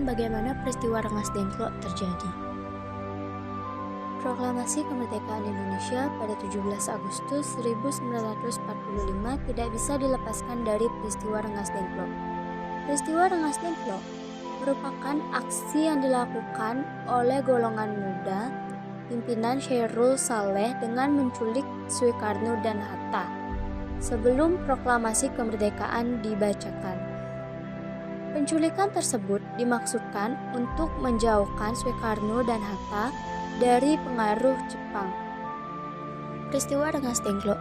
bagaimana peristiwa Rengas Dengklok terjadi. Proklamasi Kemerdekaan Indonesia pada 17 Agustus 1945 tidak bisa dilepaskan dari peristiwa Rengas Dengklok. Peristiwa Rengas Dengklok merupakan aksi yang dilakukan oleh golongan muda pimpinan Syairul Saleh dengan menculik Soekarno dan Hatta sebelum proklamasi kemerdekaan dibacakan. Penculikan tersebut dimaksudkan untuk menjauhkan Soekarno dan Hatta dari pengaruh Jepang. Peristiwa Rengas Dengklok.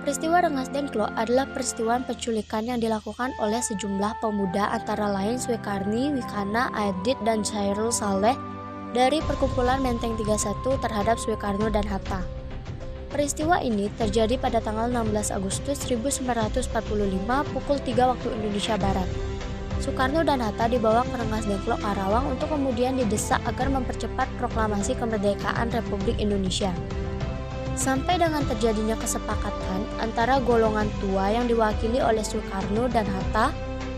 Peristiwa Rengas Dengklok adalah peristiwa penculikan yang dilakukan oleh sejumlah pemuda antara lain Soekarni, Wikana, Adit, dan Syairul Saleh dari perkumpulan Menteng 31 terhadap Soekarno dan Hatta. Peristiwa ini terjadi pada tanggal 16 Agustus 1945 pukul 3 waktu Indonesia Barat. Soekarno dan Hatta dibawa ke Rengas Dengklok, Karawang untuk kemudian didesak agar mempercepat proklamasi kemerdekaan Republik Indonesia. Sampai dengan terjadinya kesepakatan antara golongan tua yang diwakili oleh Soekarno dan Hatta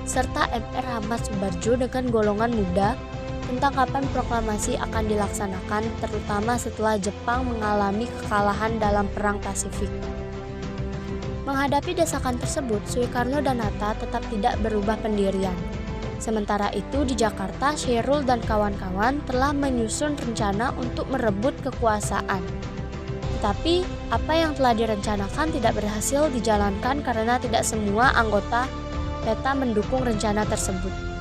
serta MR Ahmad Soebarjo dengan golongan muda tentang kapan proklamasi akan dilaksanakan, terutama setelah Jepang mengalami kekalahan dalam Perang Pasifik. Menghadapi desakan tersebut, Soekarno dan Hatta tetap tidak berubah pendirian. Sementara itu di Jakarta, Syairul dan kawan-kawan telah menyusun rencana untuk merebut kekuasaan. Tetapi apa yang telah direncanakan tidak berhasil dijalankan karena tidak semua anggota PETA mendukung rencana tersebut.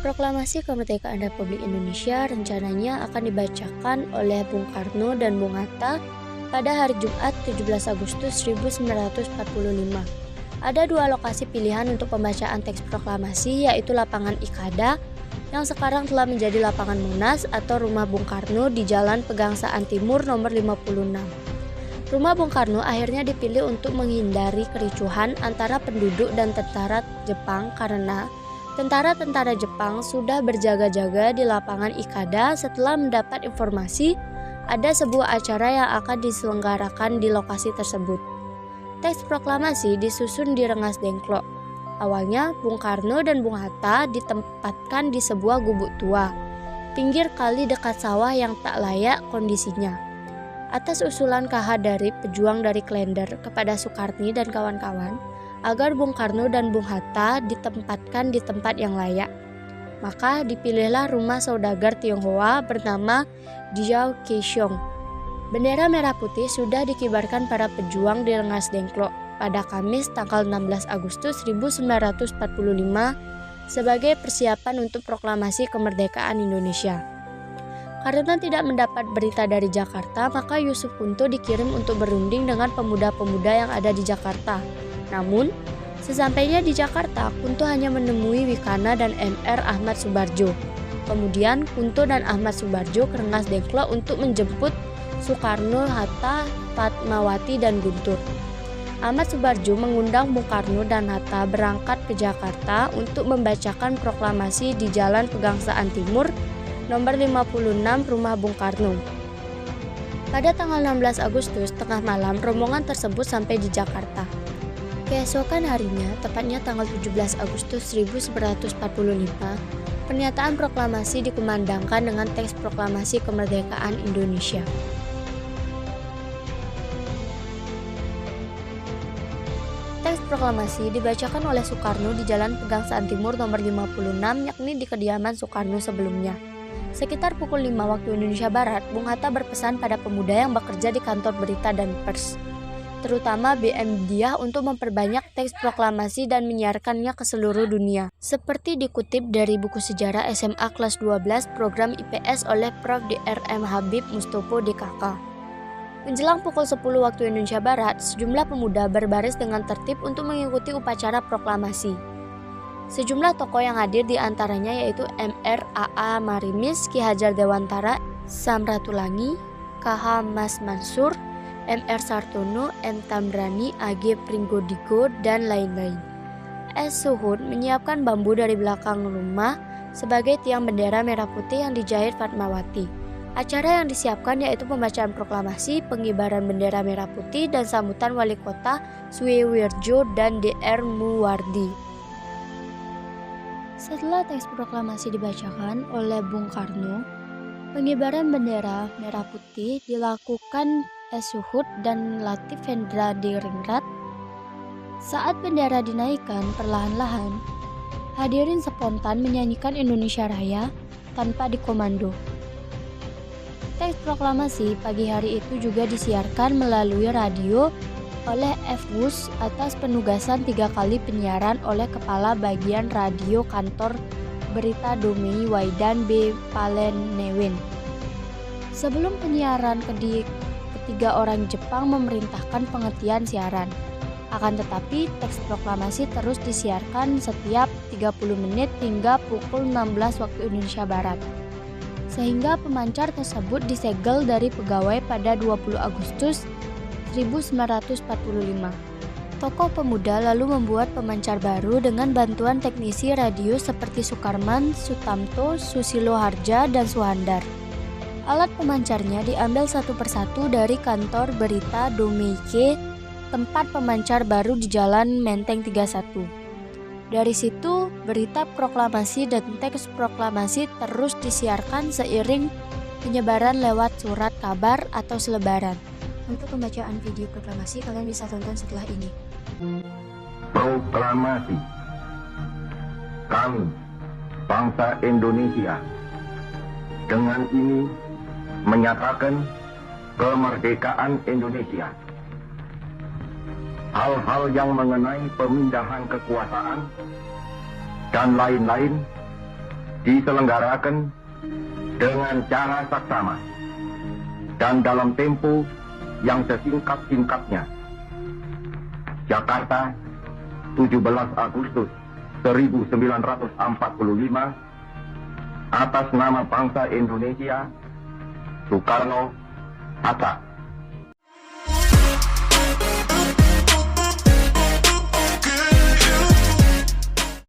Proklamasi Kemerdekaan Republik Indonesia rencananya akan dibacakan oleh Bung Karno dan Bung Hatta pada hari Jumat 17 Agustus 1945. Ada dua lokasi pilihan untuk pembacaan teks proklamasi, yaitu lapangan Ikada yang sekarang telah menjadi lapangan Monas atau Rumah Bung Karno di Jalan Pegangsaan Timur nomor 56. Rumah Bung Karno akhirnya dipilih untuk menghindari kericuhan antara penduduk dan tentara Jepang karena tentara-tentara Jepang sudah berjaga-jaga di lapangan Ikada setelah mendapat informasi ada sebuah acara yang akan diselenggarakan di lokasi tersebut. Teks proklamasi disusun di Rengas Dengklok. Awalnya Bung Karno dan Bung Hatta ditempatkan di sebuah gubuk tua, pinggir kali dekat sawah yang tak layak kondisinya. Atas usulan KH dari pejuang dari Klender kepada Soekarni dan kawan-kawan, agar Bung Karno dan Bung Hatta ditempatkan di tempat yang layak. Maka dipilihlah rumah saudagar Tionghoa bernama Diao Kaesong. Bendera merah putih sudah dikibarkan para pejuang di Rengas Dengklok pada Kamis tanggal 16 Agustus 1945 sebagai persiapan untuk proklamasi kemerdekaan Indonesia. Karena tidak mendapat berita dari Jakarta, maka Yusuf Kunto dikirim untuk berunding dengan pemuda-pemuda yang ada di Jakarta. Namun, sesampainya di Jakarta, Kunto hanya menemui Wikana dan MR Ahmad Soebarjo. Kemudian, Kunto dan Ahmad Soebarjo ke Rengas Dengklok untuk menjemput Soekarno, Hatta, Fatmawati, dan Guntur. Ahmad Soebarjo mengundang Bung Karno dan Hatta berangkat ke Jakarta untuk membacakan proklamasi di Jalan Pegangsaan Timur nomor 56 Rumah Bung Karno. Pada tanggal 16 Agustus tengah malam, rombongan tersebut sampai di Jakarta. Keesokan harinya, tepatnya tanggal 17 Agustus 1945, pernyataan proklamasi dikumandangkan dengan teks proklamasi kemerdekaan Indonesia. Teks proklamasi dibacakan oleh Soekarno di Jalan Pegangsaan Timur nomor 56, yakni di kediaman Soekarno sebelumnya. Sekitar pukul 5 waktu Indonesia Barat, Bung Hatta berpesan pada pemuda yang bekerja di kantor berita dan pers, terutama BM Diah, untuk memperbanyak teks proklamasi dan menyiarkannya ke seluruh dunia. Seperti dikutip dari buku sejarah SMA kelas 12 program IPS oleh Prof. Dr. M. Habib Mustopo DKK. Menjelang pukul 10 waktu Indonesia Barat, sejumlah pemuda berbaris dengan tertib untuk mengikuti upacara proklamasi. Sejumlah tokoh yang hadir diantaranya yaitu MR AA Marimis, Ki Hajar Dewantara, Samratulangi, KH Mas Mansur, MR Sartono, M. Tambrani, AG Pringgodigo, dan lain-lain. S. Suhud menyiapkan bambu dari belakang rumah sebagai tiang bendera merah putih yang dijahit Fatmawati. Acara yang disiapkan yaitu pembacaan proklamasi, pengibaran bendera merah putih, dan sambutan wali kota Suewirjo dan Dr. Muwardi. Setelah teks proklamasi dibacakan oleh Bung Karno, pengibaran bendera merah putih dilakukan Suhud dan Latif Hendra Diningrat. Saat bendera dinaikkan perlahan-lahan, hadirin spontan menyanyikan Indonesia Raya tanpa dikomando. Teks proklamasi pagi hari itu juga disiarkan melalui radio oleh FWUS atas penugasan 3 kali penyiaran oleh Kepala Bagian Radio Kantor Berita Domei Waidan B. Palenewin. Sebelum penyiaran ketiga orang Jepang memerintahkan penghentian siaran. Akan tetapi teks proklamasi terus disiarkan setiap 30 menit hingga pukul 16 waktu Indonesia Barat. Sehingga pemancar tersebut disegel dari pegawai pada 20 Agustus 1945. Tokoh pemuda lalu membuat pemancar baru dengan bantuan teknisi radio seperti Sukarman, Sutamto, Susilo Harja, dan Suhandar. Alat pemancarnya diambil satu persatu dari kantor berita Domeike, tempat pemancar baru di Jalan Menteng 31. Dari situ, berita proklamasi dan teks proklamasi terus disiarkan seiring penyebaran lewat surat kabar atau selebaran. Untuk pembacaan video proklamasi, kalian bisa tonton setelah ini. Proklamasi. Kami, bangsa Indonesia, dengan ini menyatakan kemerdekaan Indonesia. Hal-hal yang mengenai pemindahan kekuasaan dan lain-lain diselenggarakan dengan cara saksama dan dalam tempo yang sesingkat-singkatnya. Jakarta, 17 Agustus 1945, atas nama bangsa Indonesia, Soekarno, Hatta.